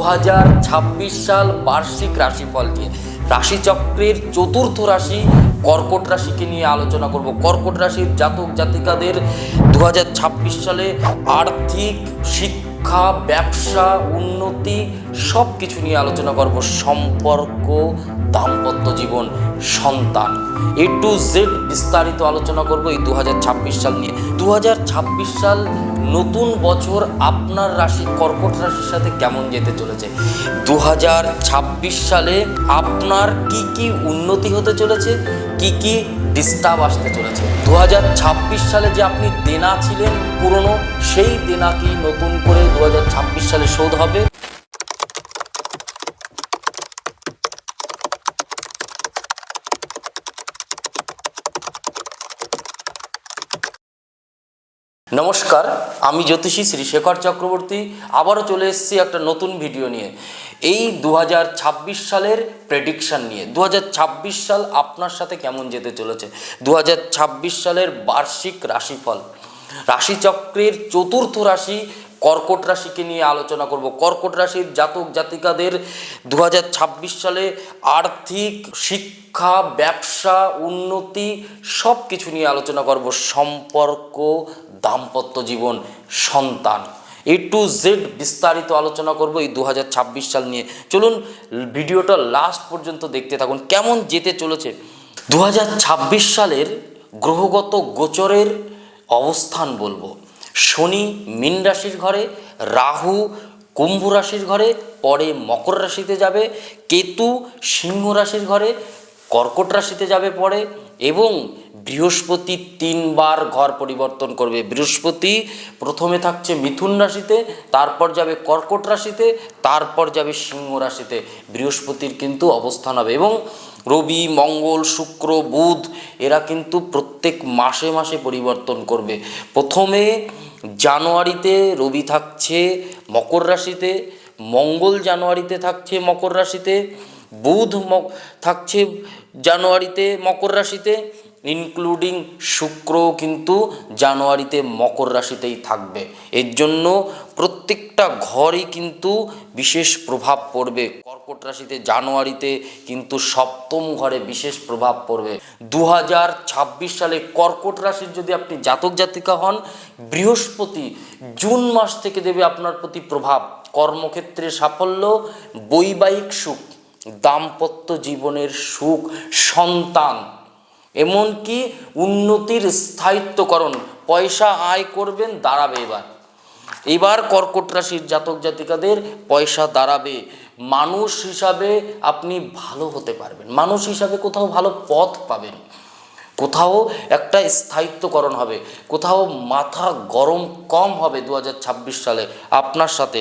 2026 সাল বার্ষিক রাশিফল নিয়ে রাশিচক্রের চতুর্থ রাশি কর্কট রাশিকে নিয়ে আলোচনা করব। কর্কট রাশির জাতক জাতিকাদের 2026 সালে আর্থিক, শিক্ষা, ব্যবসা, উন্নতি সব কিছু নিয়ে আলোচনা করব। সম্পর্ক, দাম্পত্য জীবন, সন্তান, A to Z বিস্তারিত আলোচনা করব এই 2026 সাল নিয়ে। 2026 সাল নতুন বছর আপনার রাশি কর্কট রাশির সাথে কেমন যেতে চলেছে, 2026 সালে আপনার কি কি উন্নতি হতে চলেছে, কি কি ডিস্টার্ব আসতে চলেছে। 2026 সালে যে আপনি দেনা ছিলেন পুরনো, সেই দেনা কি নতুন করে 2026 সালে শোধ হবে। নমস্কার, আমি জ্যোতিষী শ্রী শেখর চক্রবর্তী আবারও চলে এসেছি একটা নতুন ভিডিও নিয়ে। এই 2026 সালের প্রেডিকশান নিয়ে। 2026 সাল আপনার সাথে কেমন যেতে চলেছে, 2026 সালের বার্ষিক রাশিফল, রাশিচক্রের চতুর্থ রাশি কর্কট রাশিকে নিয়ে আলোচনা করব। কর্কট রাশির জাতক জাতিকাদের 2026 সালে আর্থিক, শিক্ষা, ব্যবসা, উন্নতি সব কিছু নিয়ে আলোচনা করব। সম্পর্ক, দাম্পত্য জীবন, সন্তান, A to Z বিস্তারিত আলোচনা করব এই 2026 সাল নিয়ে। চলুন ভিডিওটা লাস্ট পর্যন্ত দেখতে থাকুন কেমন যেতে চলেছে। 2026 সালের গ্রহগত গোচরের অবস্থান বলবো। শনি মীন রাশির ঘরে, রাহু কুম্ভ রাশির ঘরে, পরে মকর রাশিতে যাবে, কেতু সিংহ রাশির ঘরে, কর্কট রাশিতে যাবে পরে, এবং বৃহস্পতি 3 বার ঘর পরিবর্তন করবে। বৃহস্পতি প্রথমে থাকছে মিথুন রাশিতে, তারপর যাবে কর্কট রাশিতে, তারপর যাবে সিংহ রাশিতে। বৃহস্পতির কিন্তু অবস্থান হবে, এবং রবি, মঙ্গল, শুক্র, বুধ এরা কিন্তু প্রত্যেক মাসে মাসে পরিবর্তন করবে। প্রথমে জানুয়ারিতে রবি থাকছে মকর রাশিতে, মঙ্গল জানুয়ারিতে থাকছে মকর রাশিতে, বুধ থাকছে জানুয়ারিতে মকর রাশিতে, ইনক্লুডিং শুক্র কিন্তু জানুয়ারিতে মকর রাশিতেই থাকবে। এর জন্য প্রত্যেকটা ঘরই কিন্তু বিশেষ প্রভাব পড়বে। কর্কট রাশিতে জানুয়ারিতে কিন্তু সপ্তম ঘরে বিশেষ প্রভাব পড়বে। 2026 সালে কর্কট রাশির যদি আপনি জাতক জাতিকা হন, বৃহস্পতি জুন মাস থেকে দেবে আপনার প্রতি প্রভাব। কর্মক্ষেত্রে সাফল্য, বৈবাহিক সুখ, দাম্পত্য জীবনের সুখ, সন্তান, এমনকি উন্নতির স্থায়িত্বকরণ, পয়সা আয় করবেন, দাঁড়াবে। এবার কর্কট রাশির জাতক জাতিকাদের পয়সা দাঁড়াবে। মানুষ হিসাবে আপনি ভালো হতে পারবেন, মানুষ হিসাবে কোথাও ভালো পথ পাবেন, কোথাও একটা স্থায়িত্বকরণ হবে, কোথাও মাথা গরম কম হবে 2026 সালে আপনার সাথে।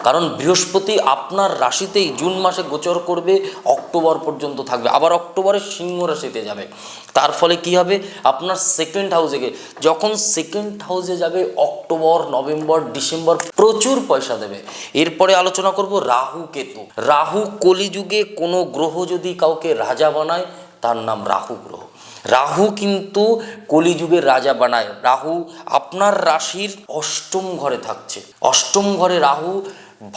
কারণ বৃহস্পতি আপনার রাশিতেই জুন মাসে গোচর করবে, অক্টোবর পর্যন্ত থাকবে, আবার অক্টোবরে সিংহ রাশিতে যাবে। তার ফলে কি হবে, আপনার সেকেন্ড হাউসে যখন সেকেন্ড হাউসে যাবে, অক্টোবর, নভেম্বর, ডিসেম্বর প্রচুর পয়সা দেবে। এরপরে আলোচনা করব রাহু কেতু। রাহু কলিযুগে কোনো গ্রহ যদি কাউকে রাজা বানায়, তার নাম রাহু গ্রহ। রাহু কিন্তু কলিযুগের রাজা বানায়। রাহু আপনার রাশির অষ্টম ঘরে থাকছে। অষ্টম ঘরে রাহু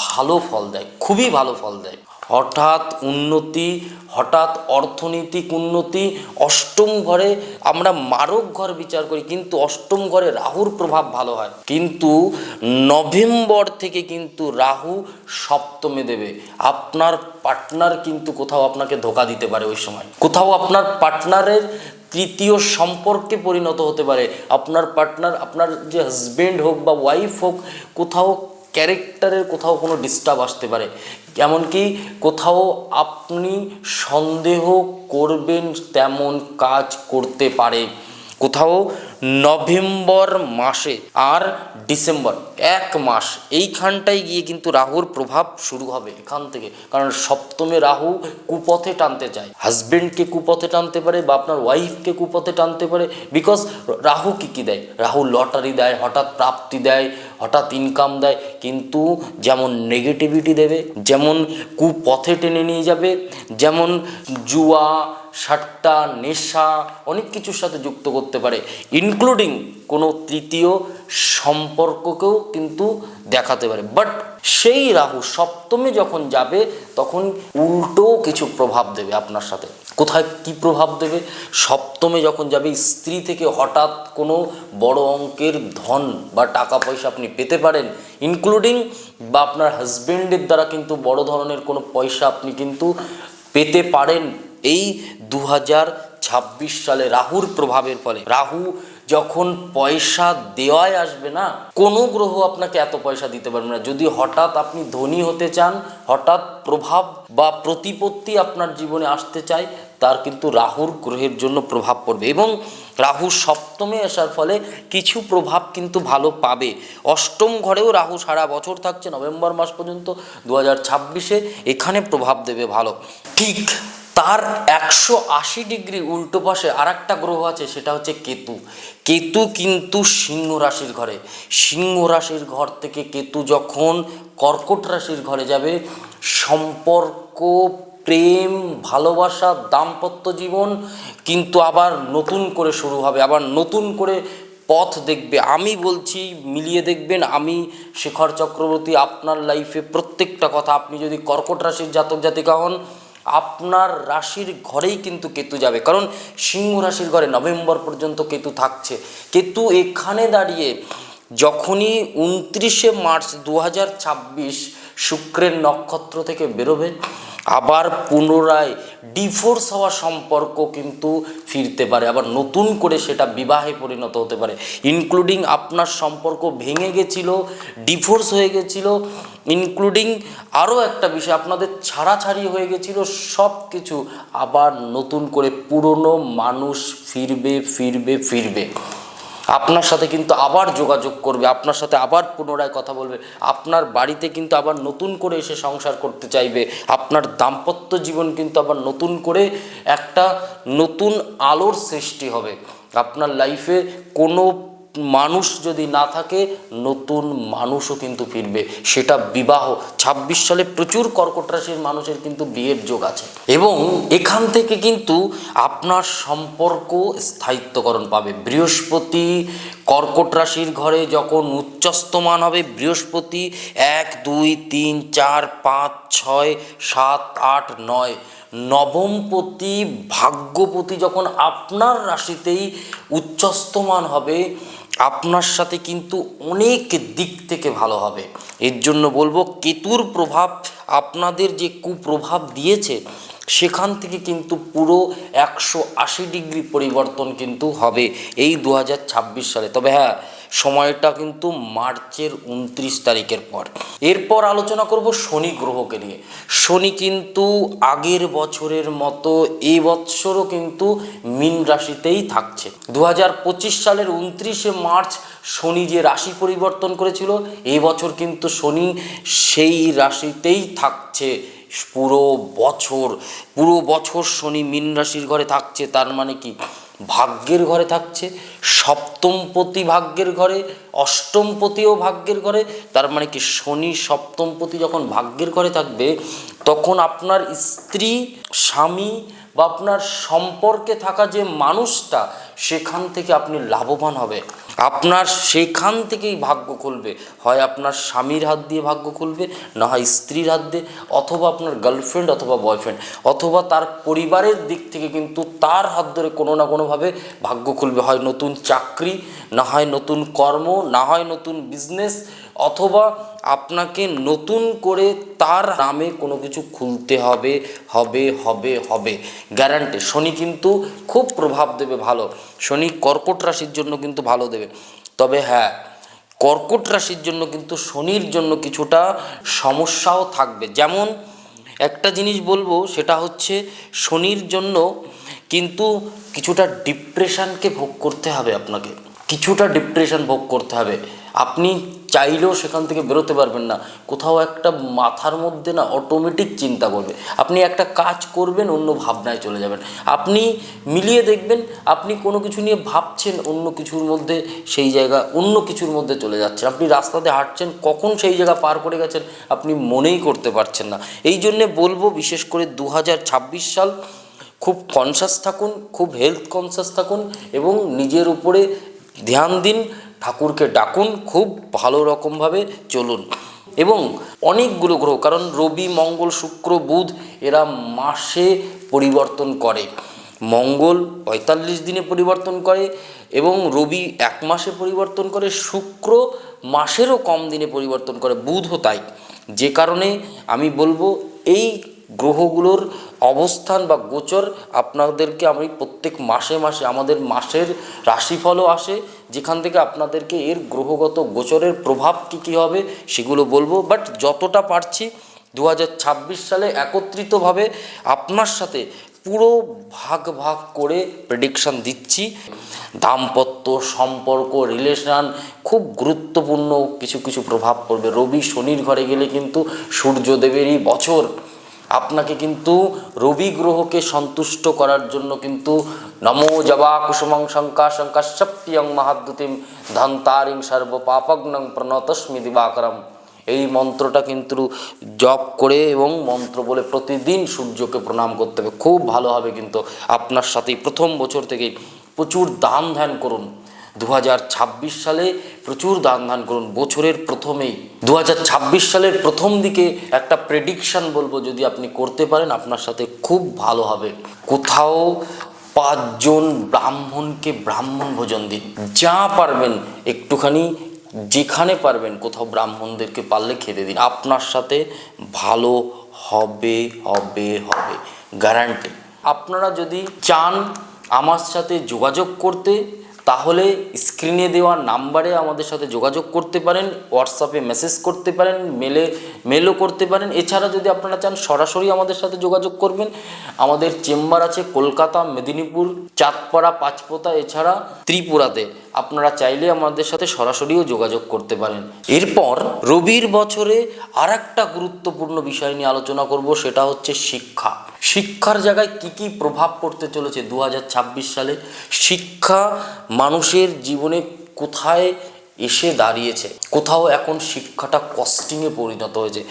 ভালো ফল দেয়, খুবই ভালো ফল দেয়। হঠাৎ উন্নতি, হঠাৎ অর্থনৈতিক উন্নতি। অষ্টম ঘরে আমরা মারক ঘর বিচার করি, কিন্তু অষ্টম ঘরে রাহুর প্রভাব ভালো হয়। কিন্তু নভেম্বর থেকে কিন্তু রাহু সপ্তমে দেবে। আপনার পার্টনার কিন্তু কোথাও আপনাকে ধোঁকা দিতে পারে, ওই সময় কোথাও আপনার পার্টনারের তৃতীয় সম্পর্কে পরিণত হতে পারে। আপনার পার্টনার, আপনার যে হাজব্যান্ড হোক বা ওয়াইফ হোক, কোথাও ক্যারেক্টারের কোথাও কোনো ডিস্টার্ব আসতে পারে। এমনকি কোথাও আপনি সন্দেহ করবেন তেমন কাজ করতে পারে। কোথাও নভেম্বর মাসে আর ডিসেম্বর 1 মাস এইখানটায় গিয়ে কিন্তু রাহুর প্রভাব শুরু হবে এখান থেকে। কারণ সপ্তমে রাহু কুপথে টানতে চায়, হাজব্যান্ডকে কুপথে টানতে পারে বা আপনার ওয়াইফকে কুপথে টানতে পারে। বিকজ রাহু কী দেয়, রাহু লটারি দেয়, হঠাৎ প্রাপ্তি দেয়, হঠাৎ ইনকাম দেয়, কিন্তু যেমন নেগেটিভিটি দেবে, যেমন কুপথে টেনে নিয়ে যাবে, যেমন জুয়া, সাট্টা, নেশা অনেক কিছুর সাথে যুক্ত করতে পারে, ইনক্লুডিং কোনো তৃতীয় সম্পর্ককেও কিন্তু দেখাতে পারে। বাট সেই রাহু সপ্তমে যখন যাবে তখন উল্টো কিছু প্রভাব দেবে আপনার সাথে। কোথায় কি প্রভাব দেবে? সপ্তমে যখন যাবে স্ত্রী থেকে হঠাৎ কোনো বড় অঙ্কের ধন বা টাকা পয়সা আপনি পেতে পারেন, ইনক্লুডিং বা আপনার হাজবেন্ডের দ্বারা কিন্তু বড় ধরনের কোনো পয়সা আপনি কিন্তু পেতে পারেন এই 2026 সালে রাহুর প্রভাবের ফলে। রাহু যখন পয়সা দেওয়ায় আসবে না, কোনো গ্রহ আপনাকে এত পয়সা দিতে পারবে না। যদি হঠাৎ আপনি ধনী হতে চান, হঠাৎ প্রভাব বা প্রতিপত্তি আপনার জীবনে আসতে চায়, তার কিন্তু রাহুর গ্রহের জন্য প্রভাব পড়বে। এবং রাহু সপ্তমে আসার ফলে কিছু প্রভাব কিন্তু ভালো পাবে। অষ্টম ঘরেও রাহু সারা বছর থাকছে, নভেম্বর মাস পর্যন্ত 2026-এ এখানে প্রভাব দেবে ভালো। ঠিক তার 180 ডিগ্রি উল্টো পাশে আর একটা গ্রহ আছে, সেটা হচ্ছে কেতু। কেতু কিন্তু সিংহ রাশির ঘরে। সিংহ রাশির ঘর থেকে কেতু যখন কর্কট রাশির ঘরে যাবে, সম্পর্ক, প্রেম, ভালোবাসা, দাম্পত্য জীবন কিন্তু আবার নতুন করে শুরু হবে, আবার নতুন করে পথ দেখবে। আমি বলছি, মিলিয়ে দেখবেন, আমি শেখর চক্রবর্তী আপনার লাইফে প্রত্যেকটা কথা, আপনি যদি কর্কট রাশির জাতক জাতিকা হন, আপনার রাশির ঘরেই কিন্তু কেতু যাবে। কারণ সিংহ রাশির ঘরে নভেম্বর পর্যন্ত কেতু থাকছে। কেতু এখানে দাঁড়িয়ে যখনই 29শে মার্চ 2026 শুক্রের নক্ষত্র থেকে বেরোবে, আবার পুনরায় ডিভোর্স হওয়া সম্পর্ক কিন্তু ফিরতে পারে, আবার নতুন করে সেটা বিবাহে পরিণত হতে পারে। ইনক্লুডিং আপনার সম্পর্ক ভেঙে গেছিল, ডিভোর্স হয়ে গেছিল, ইনক্লুডিং আরও একটা বিষয়, আপনাদের ছাড়াছাড়ি হয়ে গেছিল, সব কিছু আবার নতুন করে পুরনো মানুষ ফিরবে ফিরবে ফিরবে আপনার সাথে, কিন্তু আবার যোগাযোগ করবে, আপনার সাথে আবার পুনরায় কথা বলবে, আপনার বাড়িতে কিন্তু আবার নতুন করে এসে সংসার করতে চাইবে। আপনার দাম্পত্য জীবন কিন্তু আবার নতুন করে একটা নতুন আলোর সৃষ্টি হবে। আপনার লাইফে কোনো মানুষ যদি না থাকে, নতুন মানুষও কিন্তু ফিরবে, সেটা বিবাহ। 26 সালে প্রচুর কর্কট রাশির মানুষের কিন্তু বিয়ের যোগ আছে। এবং এখান থেকে কিন্তু আপনার সম্পর্ক স্থায়িত্বকরণ পাবে। বৃহস্পতি কর্কট রাশির ঘরে যখন উচ্চস্তমান হবে, বৃহস্পতি 1 2 3 4 5 6 7 8 9 নবমপতি ভাগ্যপতি যখন আপনার রাশিতেই উচ্চস্তমান হবে, আপনার সাথে কিন্তু অনেক দিক থেকে ভালো হবে। এর জন্য বলবো, কেতুর প্রভাব আপনাদের যে কুপ্রভাব দিয়েছে, সেখান থেকে কিন্তু পুরো 180 ডিগ্রি পরিবর্তন কিন্তু হবে এই 2026 সালে। তবে হ্যাঁ, সময়টা কিন্তু মার্চের 29 তারিখের পর। এরপর আলোচনা করব শনি গ্রহকে নিয়ে। শনি কিন্তু আগের বছরের মতো এই বৎসরও কিন্তু মীন রাশিতেই থাকছে। 2025 সালের 29শে মার্চ শনি যে রাশি পরিবর্তন করেছিল, এই বছর কিন্তু শনি সেই রাশিতেই থাকছে পুরো বছর শনি মীন রাশির ঘরে থাকছে। তার মানে কি, ভাগ্যের ঘরে থাকছে, সপ্তমপতি ভাগ্যের ঘরে, অষ্টমপতিও ভাগ্যের ঘরে। তার মানে কি, শনি সপ্তমপতি যখন ভাগ্যের ঘরে থাকবে, তখন আপনার স্ত্রী, স্বামী বা আপনার সম্পর্কে থাকা যে মানুষটা, সেখান থেকে আপনি লাভবান হবে। আপনার সেখান থেকেই ভাগ্য খুলবে, হয় আপনার স্বামীর হাত দিয়ে ভাগ্য খুলবে, না হয় স্ত্রীর হাত দিয়ে, অথবা আপনার গার্লফ্রেন্ড অথবা বয়ফ্রেন্ড, অথবা তার পরিবারের দিক থেকে কিন্তু তার হাত ধরে কোনো না কোনোভাবে ভাগ্য খুলবে। হয় নতুন চাকরি, না হয় নতুন কর্ম, না হয় নতুন বিজনেস, অথবা আপনাকে নতুন করে তার নামে কোনো কিছু খুলতে হবে হবে হবে হবে গ্যারান্টি। শনি কিন্তু খুব প্রভাব দেবে ভালো। শনি কর্কট রাশির জন্য কিন্তু ভালো দেবে। তবে হ্যাঁ, কর্কট রাশির জন্য কিন্তু শনির জন্য কিছুটা সমস্যাও থাকবে। যেমন একটা জিনিস বলবো, সেটা হচ্ছে শনির জন্য কিন্তু কিছুটা ডিপ্রেশনকে ভোগ করতে হবে, আপনাকে কিছুটা ডিপ্রেশন ভোগ করতে হবে। আপনি চাইলেও সেখান থেকে বেরোতে পারবেন না। কোথাও একটা মাথার মধ্যে না অটোমেটিক চিন্তা করবে, আপনি একটা কাজ করবেন, অন্য ভাবনায় চলে যাবেন। আপনি মিলিয়ে দেখবেন, আপনি কোনো কিছু নিয়ে ভাবছেন, অন্য কিছুর মধ্যে সেই জায়গা অন্য কিছুর মধ্যে চলে যাচ্ছেন। আপনি রাস্তাতে হাঁটছেন, কখন সেই জায়গা পার করে গেছেন আপনি মনেই করতে পারছেন না। এই জন্যে বলবো, বিশেষ করে 2026 সাল খুব কনসাস থাকুন, খুব হেলথ কনসাস থাকুন এবং নিজের উপরে ধ্যান দিন, ঠাকুরকে ডাকুন, খুব ভালো রকমভাবে চলুন। এবং অনেকগুলো গ্রহ, কারণ রবি, মঙ্গল, শুক্র, বুধ এরা মাসে পরিবর্তন করে। মঙ্গল ৪৫ দিনে পরিবর্তন করে এবং রবি ১ মাসে পরিবর্তন করে, শুক্র মাসেরও কম দিনে পরিবর্তন করে, বুধও তাই। যে কারণে আমি বলবো এই গ্রহগুলোর অবস্থান বা গোচর আপনাদেরকে আমি প্রত্যেক মাসে মাসে আমাদের মাসের রাশিফলও আসে, যেখান থেকে আপনাদেরকে এর গ্রহগত গোচরের প্রভাব কী হবে সেগুলো বলবো। বাট যতটা পারছি 2026 সালে একত্রিতভাবে আপনার সাথে পুরো ভাগ ভাগ করে প্রেডিকশান দিচ্ছি। দাম্পত্য, সম্পর্ক, রিলেশন খুব গুরুত্বপূর্ণ কিছু কিছু প্রভাব পড়বে। রবি শনির ঘরে গেলে কিন্তু সূর্যদেবেরই বছর। আপনাকে কিন্তু রবি গ্রহকে সন্তুষ্ট করার জন্য কিন্তু নমো জবা কুসুমং শঙ্কা শঙ্কাশ্যপ্রিয়ং মহাদ্যুতিম ধন্তারিং সর্ব পাপগ্নং প্রণতস্মি দিবাকরম, এই মন্ত্রটা কিন্তু জপ করে এবং মন্ত্র বলে প্রতিদিন সূর্যকে প্রণাম করতে হবে। খুব ভালো হবে কিন্তু আপনার সাথেই প্রথম বছর থেকেই প্রচুর দান ধ্যান করুন। 2026 সালে প্রচুর দান ধ্যান করুন। বছরের প্রথমেই 2026 সালের প্রথম দিকে একটা প্রেডিকশান বলবো, যদি আপনি করতে পারেন আপনার সাথে খুব ভালো হবে। কোথাও 5 জন ব্রাহ্মণকে ব্রাহ্মণ ভোজন দিন, যা পারবেন একটুখানি, যেখানে পারবেন কোথাও ব্রাহ্মণদেরকে পারলে খেতে দিন। আপনার সাথে ভালো হবে হবে হবে, গ্যারান্টি। আপনারা যদি চান আমার সাথে যোগাযোগ করতে, তাহলে স্ক্রিনে দেওয়া নাম্বারে আমাদের সাথে যোগাযোগ করতে পারেন, হোয়াটসঅ্যাপে মেসেজ করতে পারেন, মেলও করতে পারেন। এছাড়া যদি আপনারা চান সরাসরি আমাদের সাথে যোগাযোগ করবেন, আমাদের চেম্বার আছে কলকাতা, মেদিনীপুর, চাঁদপাড়া, পাঁচপোতা, এছাড়া ত্রিপুরাতে। আপনারা চাইলে আমাদের সাথে সরাসরিও যোগাযোগ করতে পারেন। এরপর রবির বছরে আর একটা গুরুত্বপূর্ণ বিষয় নিয়ে আলোচনা করব, সেটা হচ্ছে শিক্ষা। শিক্ষার জায়গায় কি কি প্রভাব পড়তে চলেছে 2026 সালে। শিক্ষা মানুষের জীবনে কোথায় এসে দাঁড়িয়েছে, কোথাও এখন শিক্ষাটা কস্টিংয়ে পরিণত হয়েছে।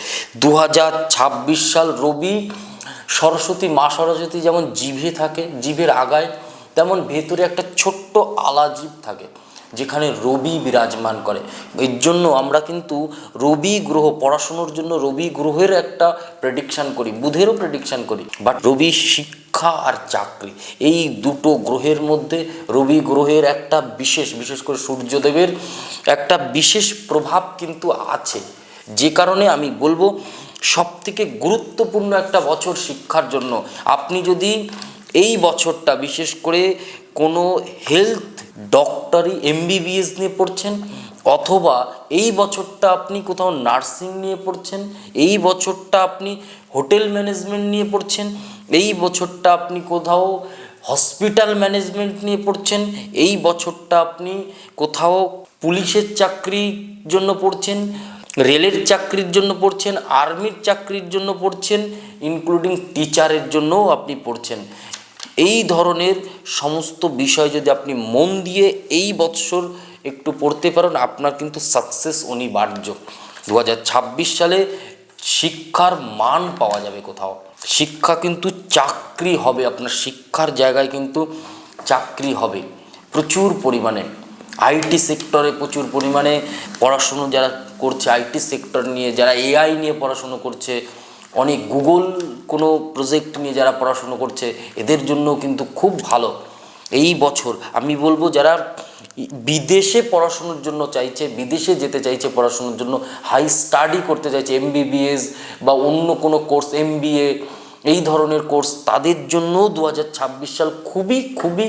2026 সাল রবি, সরস্বতী, মা সরস্বতী যেমন জিভে থাকে, জিভের আগায়, তেমন ভেতরে একটা ছোট্ট আলা জিভ থাকে যেখানে রবি বিরাজমান করে। এর জন্য আমরা কিন্তু রবি গ্রহ, পড়াশুনোর জন্য রবি গ্রহের একটা প্রেডিকশান করি, বুধেরও প্রেডিকশান করি। বাট রবি শিক্ষা আর চাকরি, এই দুটো গ্রহের মধ্যে রবি গ্রহের একটা বিশেষ করে সূর্যদেবের একটা বিশেষ প্রভাব কিন্তু আছে। যে কারণে আমি বলবো সবথেকে গুরুত্বপূর্ণ একটা বছর শিক্ষার জন্য। আপনি যদি এই বছরটা বিশেষ করে কোনো হেলথ ডক্টরি MBBS নিয়ে পড়ছেন, অথবা এই বছরটা আপনি কোথাও নার্সিং নিয়ে পড়ছেন, এই বছরটা আপনি হোটেল ম্যানেজমেন্ট নিয়ে পড়ছেন, এই বছরটা আপনি কোথাও হসপিটাল ম্যানেজমেন্ট নিয়ে পড়ছেন, এই বছরটা আপনি কোথাও পুলিশের চাকরির জন্য পড়ছেন, রেলের চাকরির জন্য পড়ছেন, আর্মির চাকরির জন্য পড়ছেন, ইনক্লুডিং টিচারের জন্যও আপনি পড়ছেন, এই ধরনের সমস্ত বিষয় যদি আপনি মন দিয়ে এই বৎসর একটু পড়তে পারেন, আপনার কিন্তু সাকসেস অনিবার্য। 2026 সালে শিক্ষার মান পাওয়া যাবে কোথাও। শিক্ষা কিন্তু চাকরি হবে, আপনার শিক্ষার জায়গায় কিন্তু চাকরি হবে প্রচুর পরিমাণে। আইটি সেক্টরে প্রচুর পরিমাণে পড়াশুনো যারা করছে, আইটি সেক্টর নিয়ে যারা AI নিয়ে পড়াশুনো করছে, অনেক গুগল কোনো প্রজেক্ট নিয়ে যারা পড়াশুনো করছে, এদের জন্য কিন্তু খুব ভালো এই বছর। আমি বলবো যারা বিদেশে পড়াশুনোর জন্য চাইছে, বিদেশে যেতে চাইছে পড়াশুনোর জন্য, হাই স্টাডি করতে চাইছে, MBBS বা অন্য কোনো কোর্স, MBA, এই ধরনের কোর্স, তাদের জন্য 2026 সাল খুবই খুবই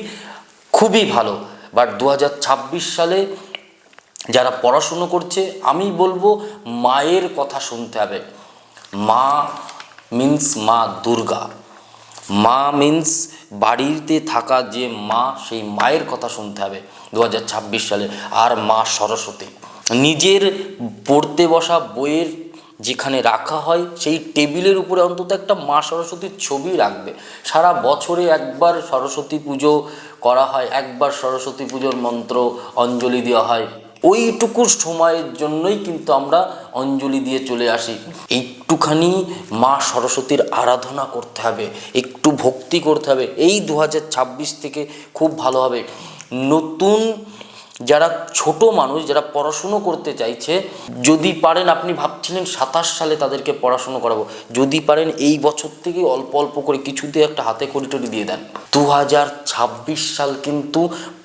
খুবই ভালো। বাট 2026 সালে যারা পড়াশুনো করছে, আমি বলবো মায়ের কথা শুনতে হবে। মা মিন্স মা দুর্গা, মা মিন্স বাড়িতে থাকা যে মা, সেই মায়ের কথা শুনতে হবে 2026 সালে। আর মা সরস্বতী, নিজের পড়তে বসা বইয়ের যেখানে রাখা হয় সেই টেবিলের উপরে অন্তত একটা মা সরস্বতীর ছবি রাখবে। সারা বছরে একবার সরস্বতী পুজো করা হয়, একবার সরস্বতী পুজোর মন্ত্র অঞ্জলি দেওয়া হয়, ওইটুকু সময়ের জন্যই কিন্তু আমরা অঞ্জলি দিয়ে চলে আসি। একটুখানি মা সরস্বতীর আরাধনা করতে হবে, একটু ভক্তি করতে হবে। এই 2026 থেকে খুব ভালো হবে। নতুন যারা ছোট মানুষ, যারা পড়াশুনো করতে চাইছে, যদি পারেন, আপনি ভাবছিলেন 27 সালে তাদেরকে পড়াশুনো করাবো, যদি পারেন এই বছর থেকে অল্প অল্প করে কিছুতে একটা হাতে খড়ি দিয়ে দেন। 2026 সাল কিন্তু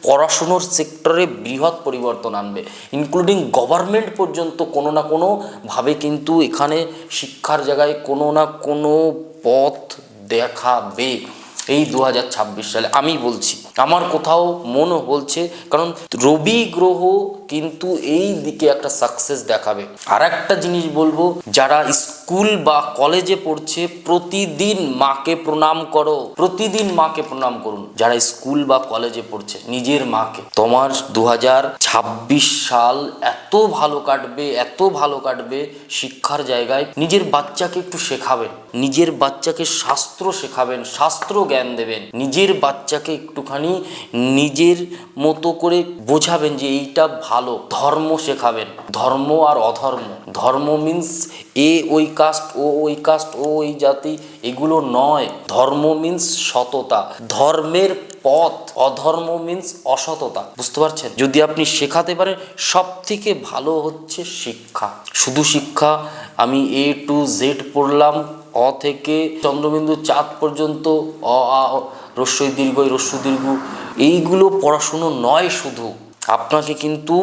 পড়াশুনোর সেক্টরে বৃহৎ পরিবর্তন আনবে, ইনক্লুডিং গভর্নমেন্ট পর্যন্ত কোনো না কোনোভাবে কিন্তু এখানে শিক্ষার জায়গায় কোনো না কোনো পথ দেখাবে এই 2026 সালে। আমি বলছি, আমার কোথাও মনও বলছে, কারণ রবি গ্রহ কিন্তু এই দিকে একটা সাকসেস দেখাবে। আর একটা জিনিস বলবো, যারা স্কুল বা কলেজে পড়ছে, প্রতিদিন মাকে প্রণাম করো, প্রতিদিন মাকে প্রণাম করুন। যারা স্কুল বা কলেজে পড়ছে, নিজের মাকে। তোমার 2026 সাল এত ভালো কাটবে, এত ভালো কাটবে শিক্ষার জায়গায়। নিজের বাচ্চাকে একটু শেখাবেন, নিজের বাচ্চাকে শাস্ত্র শেখাবেন, শাস্ত্র জ্ঞান দেবেন, নিজের বাচ্চাকে একটুখানি নিজের মতো করে বোঝাবেন যে এইটা ভালো। ধর্ম শেখাবেন, ধর্ম আর অধর্ম। ধর্ম মিন্স ওই কাস্ট, ওই কাস্ট, ওই জাতি, এগুলো নয়। ধর্ম মিন্স সততা, ধর্মের পথ। অধর্ম মিন্স অসততা, বুঝতে পারছেন? যদি আপনি শেখাতে পারেন, সব থেকে ভালো হচ্ছে শিক্ষা। শুধু শিক্ষা, আমি A to Z পড়লাম, অ থেকে চন্দ্রবিন্দু চাঁদ পর্যন্ত, অ আ রস্বই দীর্ঘ রস্যু দীর্ঘ, এইগুলো পড়াশুনো নয়। শুধু আপনাকে কিন্তু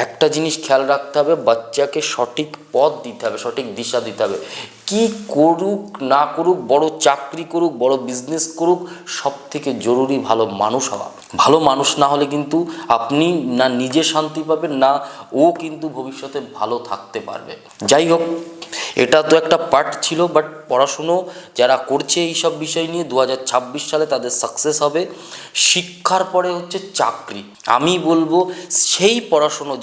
একটা জিনিস খেয়াল রাখতে হবে, বাচ্চাকে সঠিক পথ দিতে হবে, সঠিক দিশা দিতে হবে। কি করুক না করুক, বড় চাকরি করুক, বড় বিজনেস করুক, সব থেকে জরুরি ভালো মানুষ হওয়া। ভালো মানুষ না হলে কিন্তু আপনি না নিজে শান্তি পাবেন, না ও কিন্তু ভবিষ্যতে ভালো থাকতে পারবে। যাই হোক, এটা তো একটা পার্ট ছিল, বাট পড়াশুনো যারা করছে এই সব বিষয় নিয়ে 2026 সালে তাদের সাকসেস হবে। শিক্ষার পরে হচ্ছে চাকরি। আমি বলবো সেই পড়াশুনো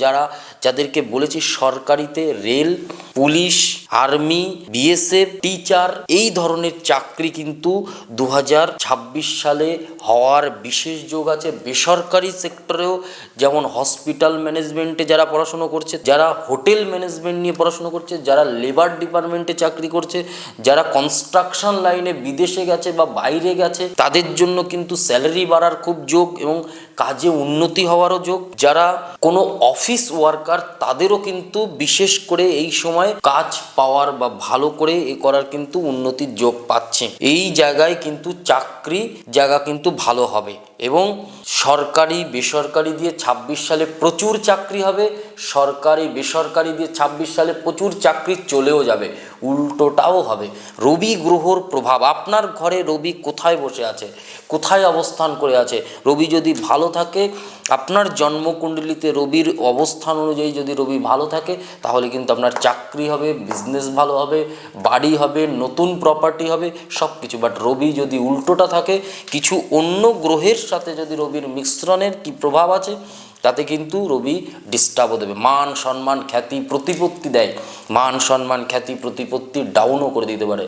যাদেরকে বলেছি সরকারিতে, rail, police, army, BSF, teacher, এই ধরনের চাকরি কিন্তু 2026 সালে হওয়ার বিশেষ যোগ আছে। বেসরকারি সেক্টরেও, যেমন হসপিটাল ম্যানেজমেন্টে যারা পড়াশুনো করছে, যারা হোটেল ম্যানেজমেন্ট নিয়ে পড়াশুনো করছে, যারা লেবার ডিপার্টমেন্টে চাকরি করছে, যারা কনস্ট্রাকশন লাইনে বিদেশে গেছে বা বাইরে গেছে, তাদের জন্য কিন্তু স্যালারি বাড়ার খুব যোগ এবং কাজে উন্নতি হওয়ারও যোগ। যারা কোনো অফিস ওয়ার্কার, তাদেরও কিন্তু বিশেষ করে এই সময় কাজ পাওয়ার বা ভালো করে করার কিন্তু উন্নতির যোগ পাচ্ছে। এই জায়গায় কিন্তু চাকরি জায়গা কিন্তু ভালো হবে এবং সরকারি বেসরকারি দিয়ে 26 সালে প্রচুর চাকরি হবে। সরকারি বেসরকারি দিয়ে 26 সালে প্রচুর চাকরি চলেও যাবে, উল্টোটাও হবে। রবি গ্রহর প্রভাব, আপনার ঘরে রবি কোথায় বসে আছে, কোথায় অবস্থান করে আছে, রবি যদি ভালো থাকে, আপনার জন্মকুণ্ডলিতে রবির অবস্থান অনুযায়ী যদি রবি ভালো থাকে, তাহলে কিন্তু আপনার চাকরি হবে, বিজনেস ভালো হবে, বাড়ি হবে, নতুন প্রপার্টি হবে, সব কিছু। বাট রবি যদি উল্টোটা থাকে, কিছু অন্য গ্রহের সাথে যদি রবির মিশ্রণের কি প্রভাব আছে, তাতে কিন্তু রবি ডিস্টার্বও দেবে। মান সম্মান খ্যাতি প্রতিপত্তি দেয়, মান সম্মান খ্যাতি প্রতিপত্তি ডাউনও করে দিতে পারে।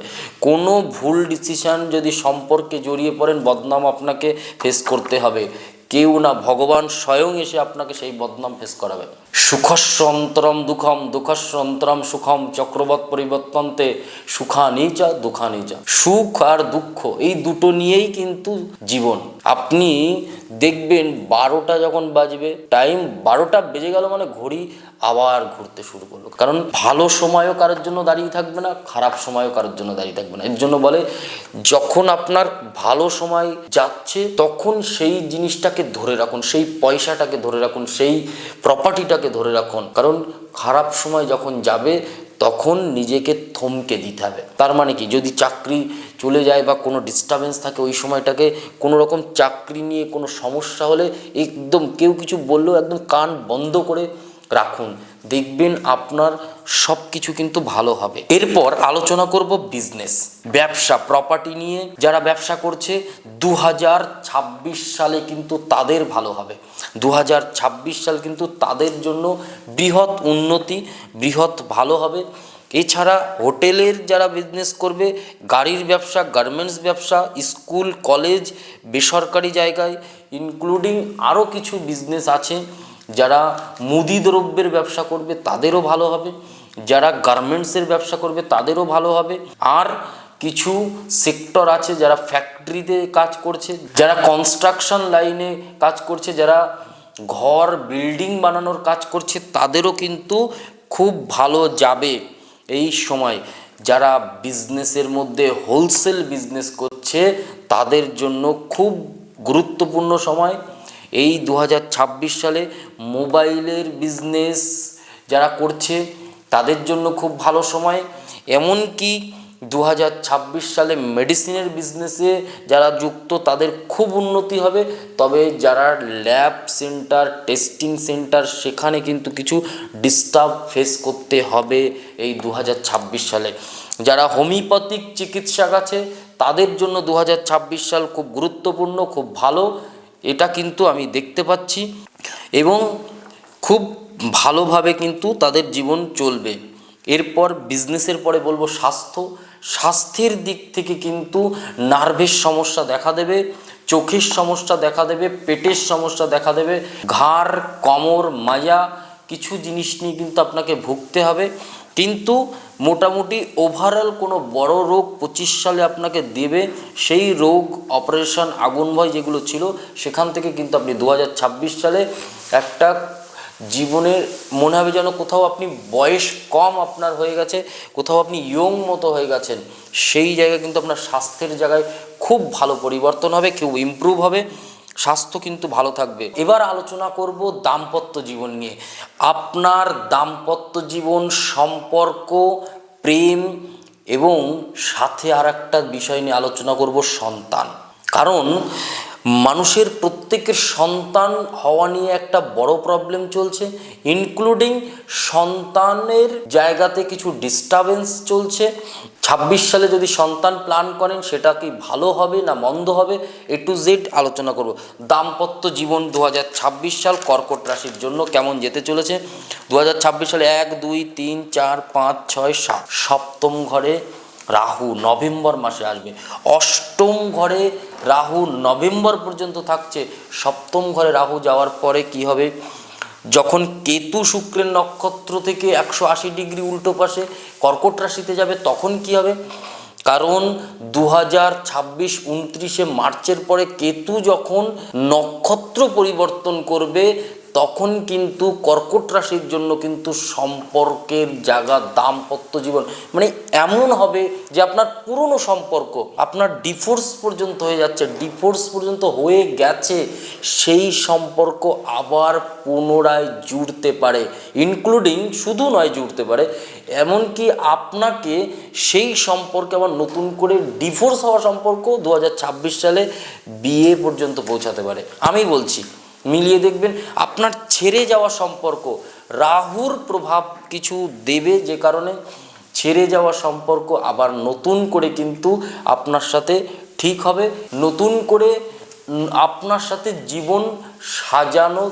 কোনো ভুল ডিসিশান যদি সম্পর্কে জড়িয়ে পড়েন, বদনাম আপনাকে ফেস করতে হবে। কেউ না, ভগবান স্বয়ং এসে আপনাকে সেই বদনাম ফেস করাবে। সুখস্যন্তরম দুঃখম, দুঃখস্যন্তরম সুখম, চক্রবৎ পরিবর্তন্তে সুখানি চা দুঃখানি চা। সুখ আর দুঃখ এই দুটো নিয়েই কিন্তু জীবন। আপনি দেখবেন 12টা যখন বাজবে, টাইম 12টা বেজে গেল মানে ঘড়ি আবার ঘুরতে শুরু করলো। কারণ ভালো সময়ও কারোর জন্য দাঁড়িয়ে থাকবে না, খারাপ সময়ও কারোর জন্য দাঁড়িয়ে থাকবে না। এর জন্য বলে, যখন আপনার ভালো সময় যাচ্ছে তখন সেই জিনিসটাকে ধরে রাখুন, সেই পয়সাটাকে ধরে রাখুন, সেই প্রপার্টিটাকে ধরে রাখুন। কারণ খারাপ সময় যখন যাবে তখন নিজেকে থমকে দিতে হবে। তার মানে কি, যদি চাকরি চলে যায় বা কোনো ডিস্টারবেন্স থাকে, ওই সময়টাকে কোনো রকম চাকরি নিয়ে কোনো সমস্যা হলে একদম কেউ কিছু বললেও একদম কান বন্ধ করে রাখুন, দেখবেন আপনার সব কিছু কিন্তু ভালো হবে। এরপর আলোচনা করব বিজনেস, ব্যবসা, প্রপার্টি নিয়ে। যারা ব্যবসা করছে 2026 সালে কিন্তু তাদের ভালো হবে। 2026 সাল কিন্তু তাদের জন্য বৃহৎ উন্নতি, বৃহৎ ভালো হবে। এছাড়া হোটেলের যারা বিজনেস করবে, গাড়ির ব্যবসা, গার্মেন্টস ব্যবসা, স্কুল কলেজ, বেসরকারি জায়গায়, ইনক্লুডিং আরও কিছু বিজনেস আছে। যারা মুদি দ্রব্যের ব্যবসা করবে তাদেরও ভালো হবে, যারা গার্মেন্টসের ব্যবসা করবে তাদেরও ভালো হবে। আর কিছু সেক্টর আছে যারা ফ্যাক্টরিতে কাজ করছে, যারা কনস্ট্রাকশন লাইনে কাজ করছে, যারা ঘর বিল্ডিং বানানোর কাজ করছে তাদেরও কিন্তু খুব ভালো যাবে এই সময়। যারা বিজনেসের মধ্যে হোলসেল বিজনেস করছে তাদের জন্য খুব গুরুত্বপূর্ণ সময় এই 2026 সালে। মোবাইলের বিজনেস যারা করছে তাদের জন্য খুব ভালো সময়। এমনকি 2026 সালে মেডিসিনের বিজনেসে যারা যুক্ত তাদের খুব উন্নতি হবে। তবে যারা ল্যাব সেন্টার, টেস্টিং সেন্টার, সেখানে কিন্তু কিছু ডিস্টার্ব ফেস করতে হবে এই 2026 সালে। যারা হোমিওপ্যাথিক চিকিৎসক আছে তাদের জন্য 2026 সাল খুব গুরুত্বপূর্ণ, খুব ভালো, এটা কিন্তু আমি দেখতে পাচ্ছি এবং খুব ভালোভাবে কিন্তু তাদের জীবন চলবে। এরপর বিজনেসের পরে বলবো স্বাস্থ্যের দিক থেকে কিন্তু নার্ভের সমস্যা দেখা দেবে, চোখের সমস্যা দেখা দেবে, পেটের সমস্যা দেখা দেবে, ঘাড়, কোমর, মাজা কিছু জিনিস নিয়ে কিন্তু আপনাকে ভুগতে হবে। কিন্তু মোটামুটি ওভারঅল কোনো বড় রোগ 25 সালে আপনাকে দেবে সেই রোগ, অপারেশন, আগুন ভয় যেগুলো ছিল সেখান থেকে কিন্তু আপনি 2026 সালে একটা জীবনের মনে হবে যেন কোথাও আপনি বয়স কম আপনার হয়ে গেছে, কোথাও আপনি ইয়ং মতো হয়ে গেছেন, সেই জায়গায় কিন্তু আপনার স্বাস্থ্যের জায়গায় খুব ভালো পরিবর্তন হবে, কেউ ইমপ্রুভ হবে, স্বাস্থ্য কিন্তু ভালো থাকবে। এবার আলোচনা করব দাম্পত্য জীবন নিয়ে। আপনার দাম্পত্য জীবন, সম্পর্ক, প্রেম এবং সাথে আর একটা বিষয় নিয়ে আলোচনা করব সন্তান। কারণ মানুষের প্রত্যেকের সন্তান হওয়া নিয়ে একটা বড় প্রবলেম চলছে, ইনক্লুডিং সন্তানের জায়গাতে কিছু ডিস্টারবেন্স চলছে। 26 সালে যদি সন্তান প্ল্যান করেন সেটা কি ভালো হবে না মন্দ হবে, A to Z আলোচনা করব। দাম্পত্য জীবন 2026 সাল কর্কট রাশির জন্য কেমন যেতে চলেছে। 2026 সালে 1, 2, 3, 4, 5, 6, 7 সপ্তম ঘরে রাহু নভেম্বর মাসে আসবে। অষ্টম ঘরে রাহু নভেম্বর পর্যন্ত থাকছে। সপ্তম ঘরে রাহু যাওয়ার পরে কি হবে, যখন কেতু শুক্রের নক্ষত্র থেকে 180 ডিগ্রি উল্টো পাশে কর্কট রাশিতে যাবে তখন কি হবে, কারণ 2026-29 মার্চের পরে কেতু যখন নক্ষত্র পরিবর্তন করবে তখন কিন্তু কর্কট রাশির জন্য কিন্তু সম্পর্কের জায়গা, দাম্পত্য জীবন মানে এমন হবে যে আপনার পুরনো সম্পর্ক আপনার ডিভোর্স পর্যন্ত হয়ে যাচ্ছে, ডিভোর্স পর্যন্ত হয়ে গেছে, সেই সম্পর্ক আবার পুনরায় জুড়তে পারে, ইনক্লুডিং শুধু নয় জুড়তে পারে, এমনকি আপনাকে সেই সম্পর্কে আবার নতুন করে ডিভোর্স হওয়া সম্পর্ক 2026 সালে বিয়ে পর্যন্ত পৌঁছাতে পারে। আমি বলছি মিলিয়ে দেখবেন। আপনার ছেড়ে যাওয়া সম্পর্ক রাহুর প্রভাব কিছু দেবে, যে কারণে ছেড়ে যাওয়া সম্পর্ক আবার নতুন করে কিন্তু আপনার সাথে ঠিক হবে, নতুন করে আপনার সাথে জীবন সাজানো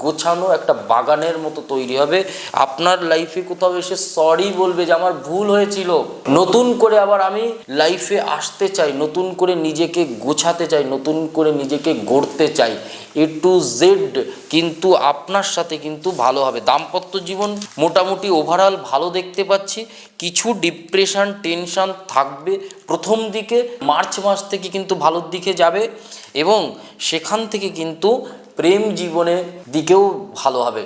গোছানো একটা বাগানের মতো তৈরি হবে। আপনার লাইফে কোথাও এসে সরি বলবে যে আমার ভুল হয়েছিল, নতুন করে আবার আমি লাইফে আসতে চাই, নতুন করে নিজেকে গোছাতে চাই, নতুন করে নিজেকে গড়তে চাই। A to Z কিন্তু আপনার সাথে কিন্তু ভালো হবে। দাম্পত্য জীবন মোটামুটি ওভারঅল ভালো দেখতে পাচ্ছি। কিছু ডিপ্রেশন, টেনশন থাকবে প্রথম দিকে, মার্চ মাস থেকে কিন্তু ভালোর দিকে যাবে এবং সেখান থেকে কিন্তু প্রেম জীবনের দিকেও ভালো হবে,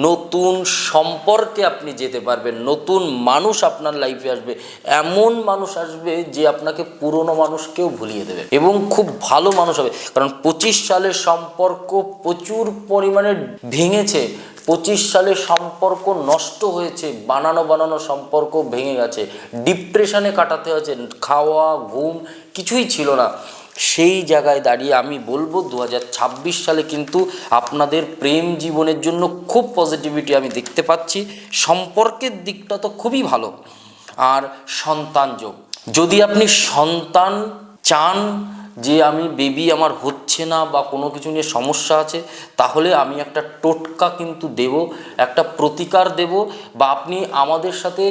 নতুন সম্পর্কে আপনি যেতে পারবেন, নতুন মানুষ আপনার লাইফে আসবে, এমন মানুষ আসবে যে আপনাকে পুরনো মানুষকেও ভুলিয়ে দেবে এবং খুব ভালো মানুষ হবে। কারণ 25 সালের সম্পর্ক প্রচুর পরিমাণে ভেঙেছে, 25 সালে সম্পর্ক নষ্ট হয়েছে, বানানো সম্পর্ক ভেঙে গেছে, ডিপ্রেশনে কাটাতে হয়েছে, খাওয়া ঘুম কিছুই ছিল না। সেই জায়গায় দাঁড়িয়ে আমি বলবো 2026 সালে কিন্তু আপনাদের প্রেম জীবনের জন্য খুব পজিটিভিটি আমি দেখতে পাচ্ছি। সম্পর্কের দিকটা তো খুবই ভালো। আর সন্তান যোগ, যদি আপনি সন্তান চান যে আমি বেবি আমার হচ্ছে না বা কোনো কিছু নিয়ে সমস্যা আছে, তাহলে আমি একটা টোটকা কিন্তু দেব, একটা প্রতিকার দেব, বা আপনি আমাদের সাথে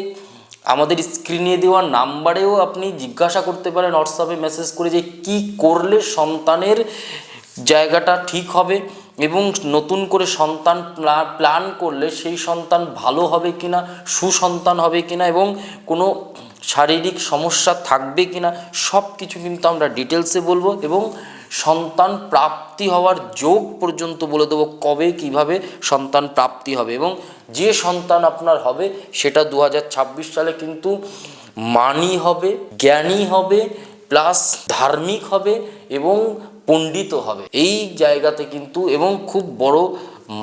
আমাদের স্ক্রিনে দেওয়া নাম্বারেও আপনি জিজ্ঞাসা করতে পারেন হোয়াটসঅ্যাপে মেসেজ করে যে কি করলে সন্তানের জায়গাটা ঠিক হবে এবং নতুন করে সন্তান প্ল্যান করলে সেই সন্তান ভালো হবে কিনা, সুসন্তান হবে কিনা এবং কোনো শারীরিক সমস্যা থাকবে কিনা, সব কিছু কিন্তু আমরা ডিটেলসে বলবো এবং সন্তান প্রাপ্তি হওয়ার যোগ পর্যন্ত বলে দেবো কবে কিভাবে সন্তান প্রাপ্তি হবে, এবং যে সন্তান আপনার হবে সেটা 2026 সালে কিন্তু মানি হবে, জ্ঞানী হবে, প্লাস ধার্মিক হবে এবং পণ্ডিত হবে। এই জায়গাতে কিন্তু এবং খুব বড়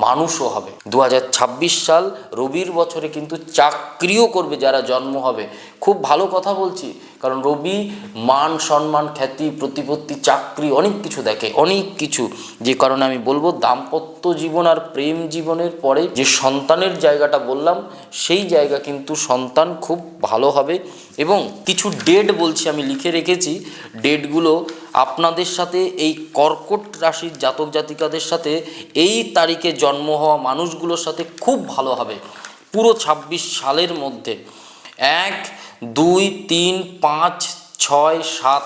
মানুষও হবে। 2026 সাল রবির বছরে কিন্তু চাকরিও করবে যারা জন্ম হবে। খুব ভালো কথা বলছি, কারণ রবি মান সম্মান খ্যাতি প্রতিপত্তি চাকরি অনেক কিছু দেখে, অনেক কিছু। যে কারণে আমি বলবো দাম্পত্য জীবন আর প্রেম জীবনের পরে যে সন্তানের জায়গাটা বললাম, সেই জায়গা কিন্তু সন্তান খুব ভালো হবে। এবং কিছু ডেট বলছি, আমি লিখে রেখেছি ডেটগুলো আপনাদের সাথে, এই কর্কট রাশির জাতক জাতিকাদের সাথে এই তারিখে জন্ম হওয়া মানুষগুলোর সাথে খুব ভালো হবে পুরো 26 সালের মধ্যে। 1, 2, 3, 5, 6, 7,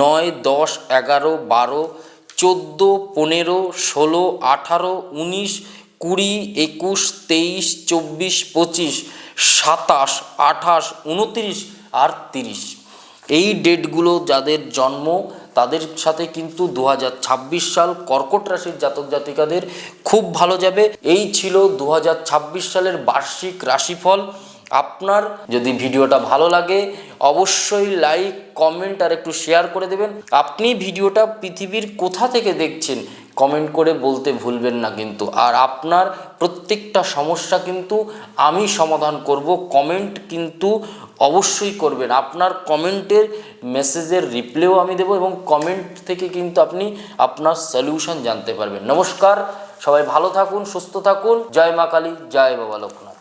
9, 10, 11, 12, 14, 15, 16, 18, 19, 20, 21, 23, 24, 25, 27, 28, 29 আর 30। এই ডেটগুলো যাদের জন্ম তাদের সাথে কিন্তু 2026 সাল কর্কট রাশির জাতক জাতিকাদের খুব ভালো যাবে। এই ছিল 2026 সালের বার্ষিক রাশিফল। আপনার যদি ভিডিওটা ভালো লাগে অবশ্যই লাইক, কমেন্ট আর একটু শেয়ার করে দেবেন। আপনি ভিডিওটা পৃথিবীর কোথা থেকে দেখছেন কমেন্ট করে বলতে ভুলবেন না কিন্তু। আর আপনার প্রত্যেকটা সমস্যা কিন্তু আমি সমাধান করব, কমেন্ট কিন্তু অবশ্যই করবেন। আপনার কমেন্টের মেসেজের রিপ্লাইও আমি দেবো এবং কমেন্ট থেকে কিন্তু আপনি আপনার সলিউশন জানতে পারবেন। নমস্কার, সবাই ভালো থাকুন, সুস্থ থাকুন। জয় মা কালী, জয় বাবা লোকনাথ।